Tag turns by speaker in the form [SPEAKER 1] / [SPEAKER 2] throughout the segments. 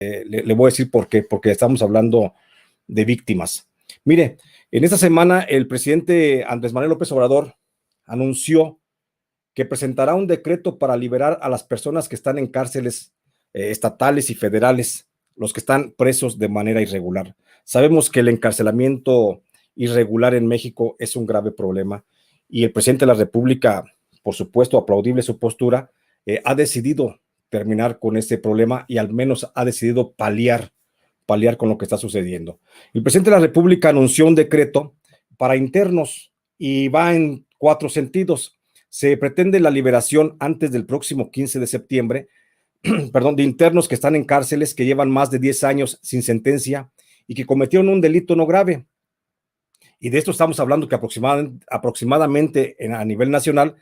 [SPEAKER 1] Le voy a decir por qué, porque estamos hablando de víctimas. Mire, en esta semana el presidente Andrés Manuel López Obrador anunció que presentará un decreto para liberar a las personas que están en cárceles estatales y federales, los que están presos de manera irregular. Sabemos que el encarcelamiento irregular en México es un grave problema y el presidente de la República, por supuesto, aplaudible su postura, ha decidido terminar con este problema y al menos ha decidido paliar con lo que está sucediendo. El presidente de la República anunció un decreto para internos y va en 4 sentidos. Se pretende la liberación antes del próximo 15 de septiembre, perdón, de internos que están en cárceles, que llevan más de 10 años sin sentencia y que cometieron un delito no grave. Y de esto estamos hablando que aproximadamente a nivel nacional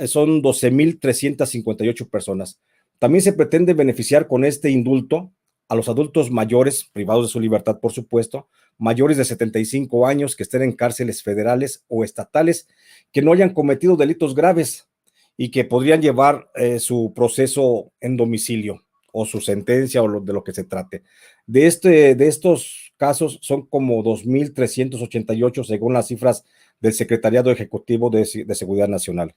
[SPEAKER 1] son 12,358 personas. También se pretende beneficiar con este indulto a los adultos mayores, privados de su libertad, por supuesto, mayores de 75 años que estén en cárceles federales o estatales, que no hayan cometido delitos graves y que podrían llevar su proceso en domicilio o su sentencia o de lo que se trate. De estos casos son como 2,388 según las cifras del Secretariado Ejecutivo de Seguridad Nacional.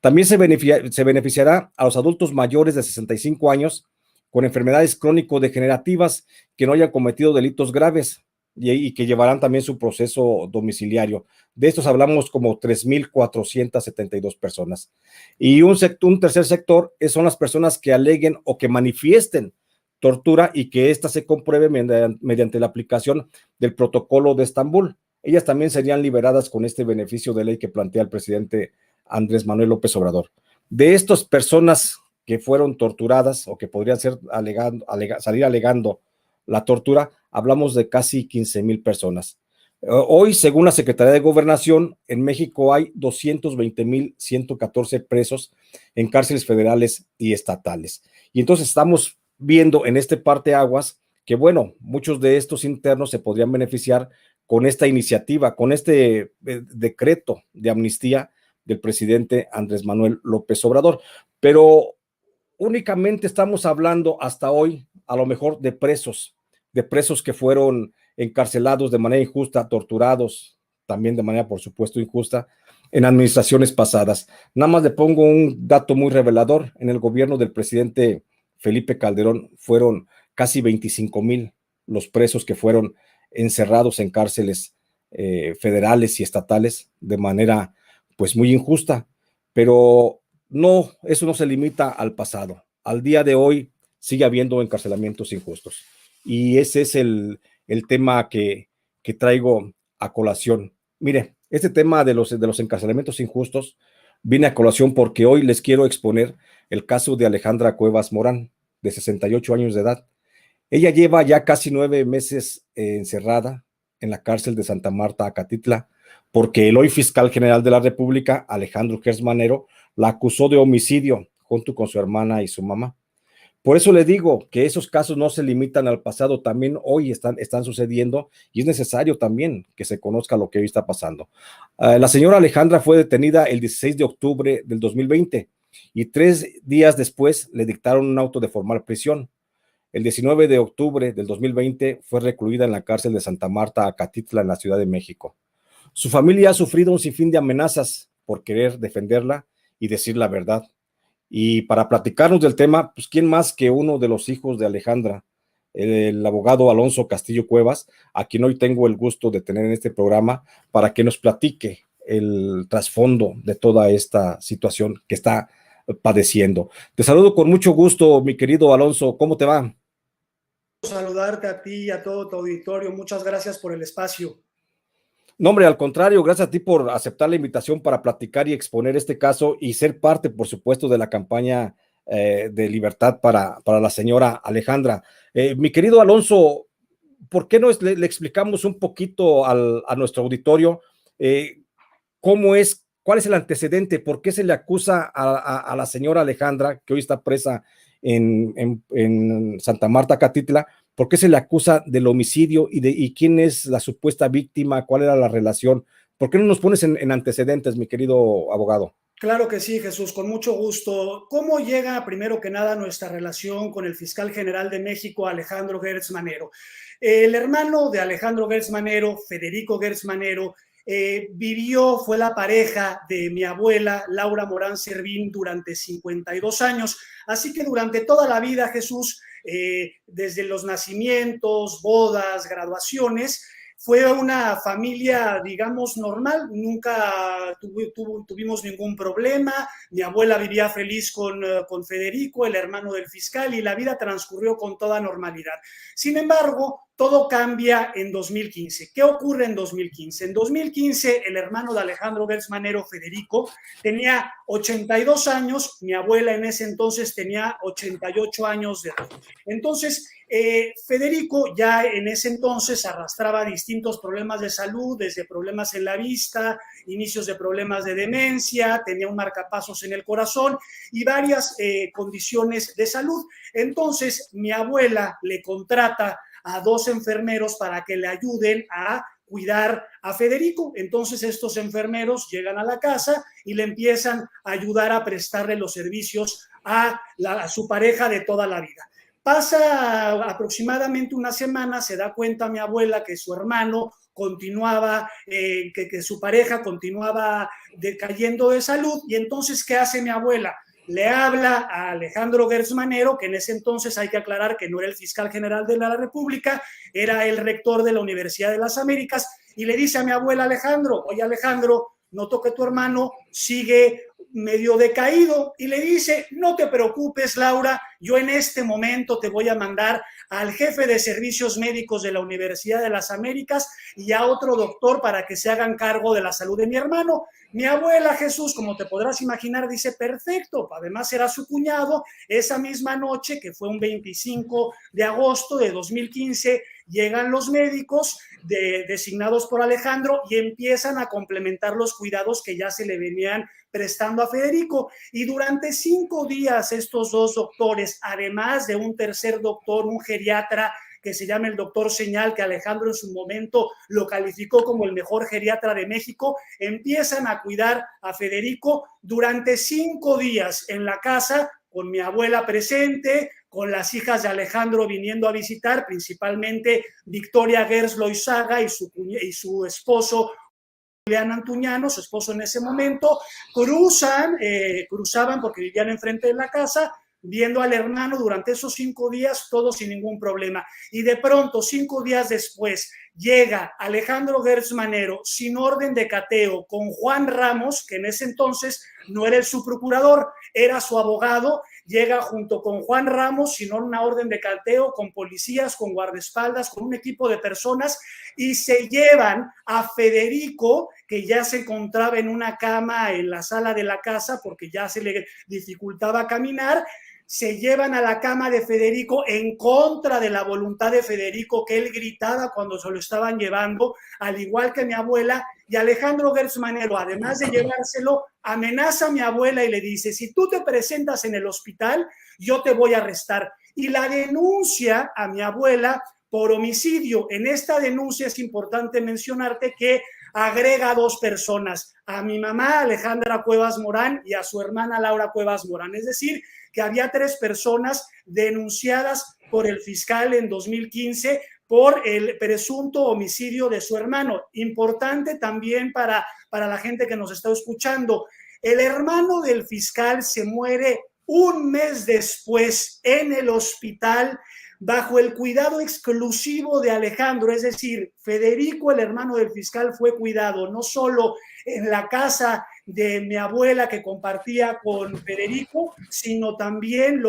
[SPEAKER 1] También se beneficiará a los adultos mayores de 65 años con enfermedades crónico-degenerativas que no hayan cometido delitos graves y que llevarán también su proceso domiciliario. De estos hablamos como 3,472 personas. Y un tercer sector son las personas que aleguen o que manifiesten tortura y que ésta se compruebe mediante la aplicación del protocolo de Estambul. Ellas también serían liberadas con este beneficio de ley que plantea el presidente Andrés Manuel López Obrador. De estas personas que fueron torturadas o que podrían ser salir alegando la tortura, hablamos de casi 15,000 personas. Hoy, según la Secretaría de Gobernación, en México hay 220,114 presos en cárceles federales y estatales. Y entonces estamos viendo en este parteaguas que, bueno, muchos de estos internos se podrían beneficiar con esta iniciativa, con este decreto de amnistía del presidente Andrés Manuel López Obrador. Pero únicamente estamos hablando hasta hoy, a lo mejor, de presos que fueron encarcelados de manera injusta, torturados también de manera, por supuesto, injusta, en administraciones pasadas. Nada más le pongo un dato muy revelador. En el gobierno del presidente Felipe Calderón fueron casi 25,000 los presos que fueron encerrados en cárceles federales y estatales de manera, pues, muy injusta. Pero no, eso no se limita al pasado. Al día de hoy sigue habiendo encarcelamientos injustos. Y ese es el tema que traigo a colación. Mire, este tema de los encarcelamientos injustos viene a colación porque hoy les quiero exponer el caso de Alejandra Cuevas Morán, de 68 años de edad. Ella lleva ya casi 9 meses encerrada en la cárcel de Santa Marta, Acatitla, porque el hoy fiscal general de la República, Alejandro Gertz Manero, la acusó de homicidio junto con su hermana y su mamá. Por eso le digo que esos casos no se limitan al pasado, también hoy están sucediendo y es necesario también que se conozca lo que hoy está pasando. La señora Alejandra fue detenida el 16 de octubre del 2020 y 3 días después le dictaron un auto de formal prisión. El 19 de octubre del 2020 fue recluida en la cárcel de Santa Marta, Acatitla, en la Ciudad de México. Su familia ha sufrido un sinfín de amenazas por querer defenderla y decir la verdad. Y para platicarnos del tema, pues quién más que uno de los hijos de Alejandra, el abogado Alonso Castillo Cuevas, a quien hoy tengo el gusto de tener en este programa para que nos platique el trasfondo de toda esta situación que está padeciendo. Te saludo con mucho gusto, mi querido Alonso, ¿cómo te va?
[SPEAKER 2] Saludarte a ti y a todo tu auditorio, muchas gracias por el espacio.
[SPEAKER 1] No, hombre, al contrario, gracias a ti por aceptar la invitación para platicar y exponer este caso y ser parte, por supuesto, de la campaña de libertad para la señora Alejandra. Mi querido Alonso, ¿por qué no le explicamos un poquito a nuestro auditorio cuál es el antecedente, por qué se le acusa a la señora Alejandra, que hoy está presa en Santa Marta, Catitla? ¿Por qué se le acusa del homicidio y quién es la supuesta víctima? ¿Cuál era la relación? ¿Por qué no nos pones en antecedentes, mi querido abogado?
[SPEAKER 2] Claro que sí, Jesús, con mucho gusto. ¿Cómo llega, primero que nada, nuestra relación con el fiscal general de México, Alejandro Gertz Manero? El hermano de Alejandro Gertz Manero, Federico Gertz Manero, fue la pareja de mi abuela, Laura Morán Servín, durante 52 años. Así que durante toda la vida, Jesús, desde los nacimientos, bodas, graduaciones, fue una familia, digamos, normal, nunca tuvimos ningún problema, mi abuela vivía feliz con Federico, el hermano del fiscal, y la vida transcurrió con toda normalidad. Sin embargo, todo cambia en 2015. ¿Qué ocurre en 2015? En 2015, el hermano de Alejandro Gertz Manero, Federico, tenía 82 años, mi abuela en ese entonces tenía 88 años de edad. Entonces, Federico ya en ese entonces arrastraba distintos problemas de salud, desde problemas en la vista, inicios de problemas de demencia, tenía un marcapasos en el corazón y varias condiciones de salud. Entonces, mi abuela le contrata a 2 enfermeros para que le ayuden a cuidar a Federico. Entonces estos enfermeros llegan a la casa y le empiezan a ayudar a prestarle los servicios a su pareja de toda la vida. Pasa aproximadamente una semana, se da cuenta mi abuela que su hermano continuaba, que su pareja continuaba decayendo de salud, y entonces, ¿qué hace mi abuela? Le habla a Alejandro Gertz Manero, que en ese entonces hay que aclarar que no era el fiscal general de la República, era el rector de la Universidad de las Américas, y le dice a mi abuela Alejandro: oye Alejandro, noto que tu hermano sigue medio decaído, y le dice: no te preocupes, Laura, yo en este momento te voy a mandar al jefe de servicios médicos de la Universidad de las Américas y a otro doctor para que se hagan cargo de la salud de mi hermano. Mi abuela, Jesús, como te podrás imaginar, dice: perfecto. Además era su cuñado. Esa misma noche, que fue un 25 de agosto de 2015, llegan los médicos designados por Alejandro y empiezan a complementar los cuidados que ya se le venían prestando a Federico. Y durante 5 días estos 2 doctores, además de un tercer doctor, un geriatra que se llama el doctor Señal, que Alejandro en su momento lo calificó como el mejor geriatra de México, empiezan a cuidar a Federico durante 5 días en la casa, con mi abuela presente, con las hijas de Alejandro viniendo a visitar, principalmente Victoria Gertz Loizaga y su esposo Julián Antuñano, su esposo en ese momento. Cruzaban porque vivían enfrente de la casa, viendo al hermano durante esos 5 días, todo sin ningún problema. Y de pronto, 5 días después, llega Alejandro Gertz Manero sin orden de cateo con Juan Ramos, que en ese entonces no era el subprocurador, era su abogado. Llega junto con Juan Ramos sin una orden de cateo, con policías, con guardaespaldas, con un equipo de personas, y se llevan a Federico, que ya se encontraba en una cama en la sala de la casa porque ya se le dificultaba caminar. Se llevan a la cama de Federico en contra de la voluntad de Federico, que él gritaba cuando se lo estaban llevando, al igual que mi abuela. Y Alejandro Gertz Manero, además de llevárselo, amenaza a mi abuela y le dice: si tú te presentas en el hospital, yo te voy a arrestar. Y la denuncia a mi abuela por homicidio. En esta denuncia es importante mencionarte que agrega a 2 personas, a mi mamá Alejandra Cuevas Morán y a su hermana Laura Cuevas Morán. Es decir, que había 3 personas denunciadas por el fiscal en 2015 por el presunto homicidio de su hermano. Importante también para la gente que nos está escuchando: el hermano del fiscal se muere un mes después en el hospital bajo el cuidado exclusivo de Alejandro. Es decir, Federico, el hermano del fiscal, fue cuidado no solo en la casa de mi abuela que compartía con Federico, sino también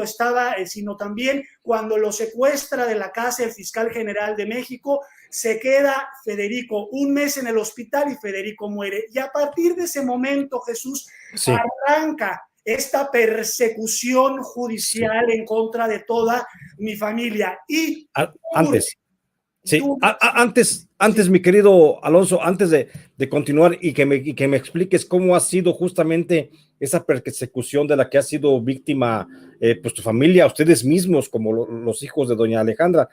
[SPEAKER 2] cuando lo secuestra de la casa el fiscal general de México, se queda Federico un mes en el hospital y Federico muere. Y a partir de ese momento, Jesús, sí, arranca esta persecución judicial, sí, en contra de toda mi familia. Y
[SPEAKER 1] antes, sí, antes, mi querido Alonso, antes de continuar y que me expliques cómo ha sido justamente esa persecución de la que ha sido víctima, pues tu familia, ustedes mismos, como los hijos de doña Alejandra.